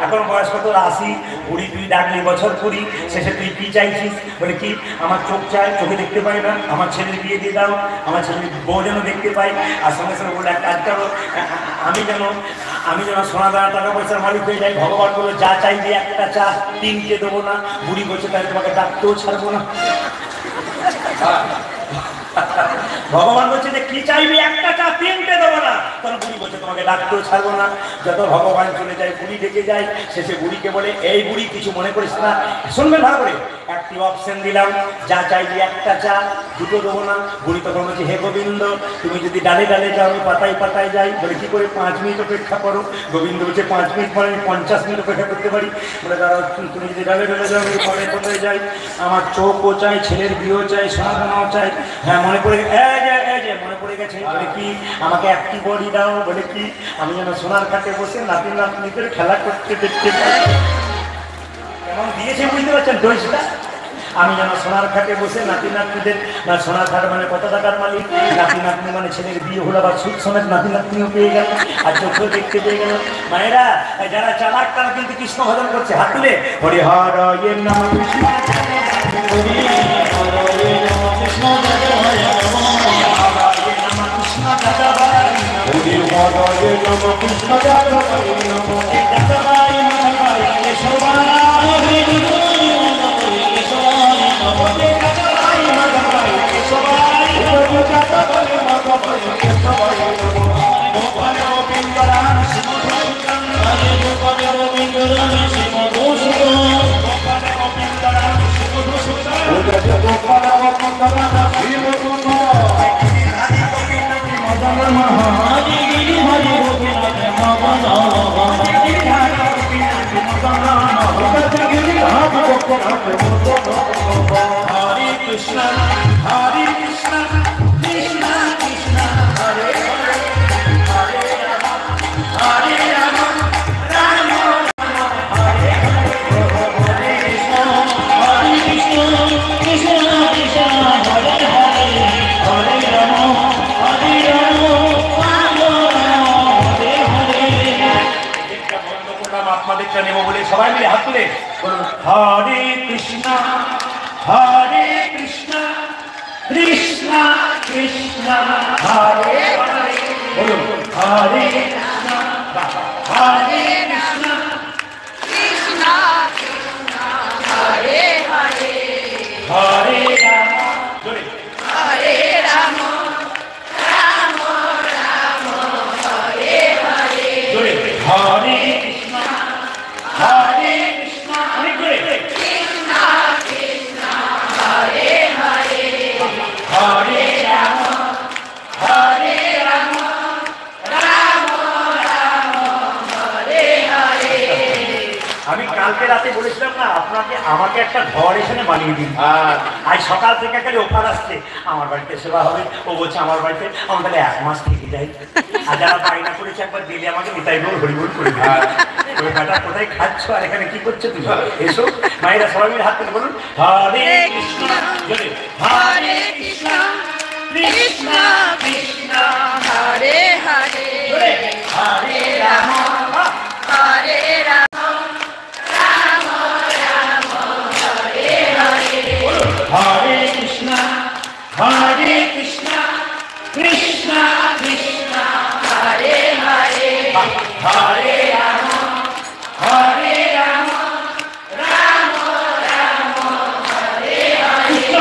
এখন বয়স কত 80, বুড়ি তুই ডাকলি বছর কুড়ি, শেষে তুই কি চাইছিস? বলে কি, আমার চোখ চাই, চোখে দেখতে পাই না, আমার ছেলের বিয়ে দিয়ে দাও, আমার ছেলের বউ যেন দেখতে পাই। আর সঙ্গে সঙ্গে বলে এক কাজ করো, আমি যেন সোনা দানা টাকা পয়সার মালিক হয়ে যাই। ভগবান বলে যা চাইবি একটা চা, 3টে দেবো না। বুড়ি বলছে তাই তোমাকে ডাকতেও ছাড়বো না। ভগবান বলছে যে কি চাইবি একটা চা, 3টে দেবো না। তখন বুড়ি বলছে তোমাকে ডাকতেও ছাড়বো না। যত ভগবান চলে যায় বুড়ি ডেকে যায়। শেষে বুড়িকে বলে এই বুড়ি কিছু মনে করিস না, শুনবেন ভালো করে, একটি অপশন দিলাম, যা চাইবি একটা চা, 2টো দেবো না। বুড়ি তখন বলছে হে গোবিন্দ, তুমি যদি ডালে ডালে যাও আমি পাতায় পাতায় যাই। বলে কি করে? 5 মিনিট অপেক্ষা করো। গোবিন্দ বলছে 5 মিনিট পরে আমি 50 মিনিট অপেক্ষা করতে পারি। বলে দাঁড়াও, তুমি যদি ডালে ডালে যাও আমি পাতায় পাতায় যাই। আমার চোখও চাই, ছেলের বিয়েও চাই, সোনা দানাও চাই। হ্যাঁ মনে পড়ে মনে পড়ে গেছে। বলে কি, আমাকে একটি বড়ি দাও। বলে কি, আমি যেন সোনার খাটে বসে নাতি নাতনিদের খেলা করতে দেখতে পাই। কেমন দিয়েছে বুঝতে পারছেন দোষটা? আমি যেন সোনার খাটে বসে নাতি নাতনিদের, না সোনার খাট মানে কত টাকার মালিক, নাতি নাতনি মানে ছেলের বিয়ে হলো, আবার সুখ সমেত নাতি নাতনিও পেয়ে গেল, আর চোখেও দেখতে পেয়ে গেল। মায়েরা যারা চালাক তারা কিন্তু কৃষ্ণ ভজন করছে, হাত তুলে হরি হর নাম Krishna Hare Krishna, Hare Krishna, Krishna Krishna, Hare Hare, Hare Rama, Hare Rama, Rama Rama, Hare Hare, Hare Krishna, Hare Krishna, Krishna Krishna, Hare Hare, Hare Rama, Hare Rama, Rama Rama, Hare Hare। একটা বন্ধ করলাম, আপনাদেরটা নেব বলে সবাই মিলে হাত তুলে বলুন হরে কৃষ্ণ হরে কৃষ্ণ কৃষ্ণ কৃষ্ণ হরে হরে, বলুন হরে কৃষ্ণ হরে কৃষ্ণ কৃষ্ণ কৃষ্ণ হরে হরে, হরে রাম হরে রাম, রাম রাম হরে হরে, হরে কৃষ্ণ হরে কৃষ্ণ কৃষ্ণ কৃষ্ণ হরে হরে, হরে রাম রাম রাম হরে হরে। আমি কালকে রাতে বলেছিলাম না আপনাকে, আমাকে একটা ঘর এখানে বানিয়ে দিন। আজ সকাল থেকে খালি অফার আসছে, আমার বাড়িতে সেবা হবে। ও বলছে আমার বাড়িতে, আমার তাহলে 1 মাস থেকে যাই। আর যারা বায়না করেছে একবার দিলে আমাকে নিতাই বল হরিবল করে দিন। ওই বেটা কোথায় খাচ্ছ আর এখানে কি করছো তুমি? এসো মায়েরা সবাই মিলে হাত তুলে বলুন হরে কৃষ্ণ হরে কৃষ্ণ কৃষ্ণ কৃষ্ণ হরে হরে, হরে রাম হরে রাম, রাম রাম হরে হরে, হরে কৃষ্ণ হরে কৃষ্ণ কৃষ্ণ কৃষ্ণ হরে হরে, হরে রাম হরে রাম, রাম রাম হরে হরে,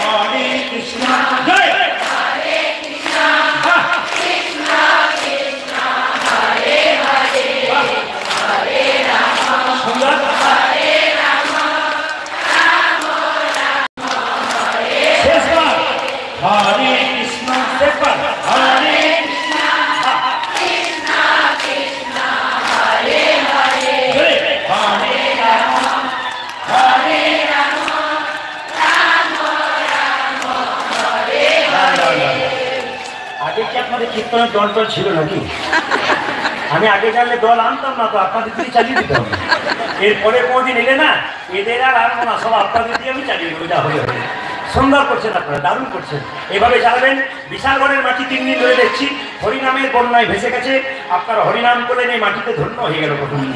হরে কৃষ্ণ জয়, হরে কৃষ্ণ কৃষ্ণ কৃষ্ণ হরে হরে, হরে রাম সুন্দর, হরে রাম রাম রাম হরে, শেষবার হরে কৃষ্ণ, শেষবার হরে কৃষ্ণ কৃষ্ণ কৃষ্ণ হরে হরে, হরে রাম হরে রাম, রাম রাম হরে হরে। আগে কি আপনাদের কীর্তনের দল টল ছিল নাকি? আমি আগে জানলে দল আনতাম না, তো আপনাদের দিয়ে চালিয়ে দিতাম। এরপরে কোনোদিন এলে না, এদের আর আনবো না, সব আপনাদের দিয়ে আমি চালিয়ে দেবো, যা হলে হবে। সুন্দর করছেন আপনারা, দারুণ করছেন, এভাবে চালাবেন। বিশালগড়ের মাটি 3 দিন ধরে দেখছি হরিনামের বন্যায় ভেসে গেছে। আপনারা হরিনাম করলেন, এই মাটিতে ধন্য হয়ে গেল প্রথম দিন।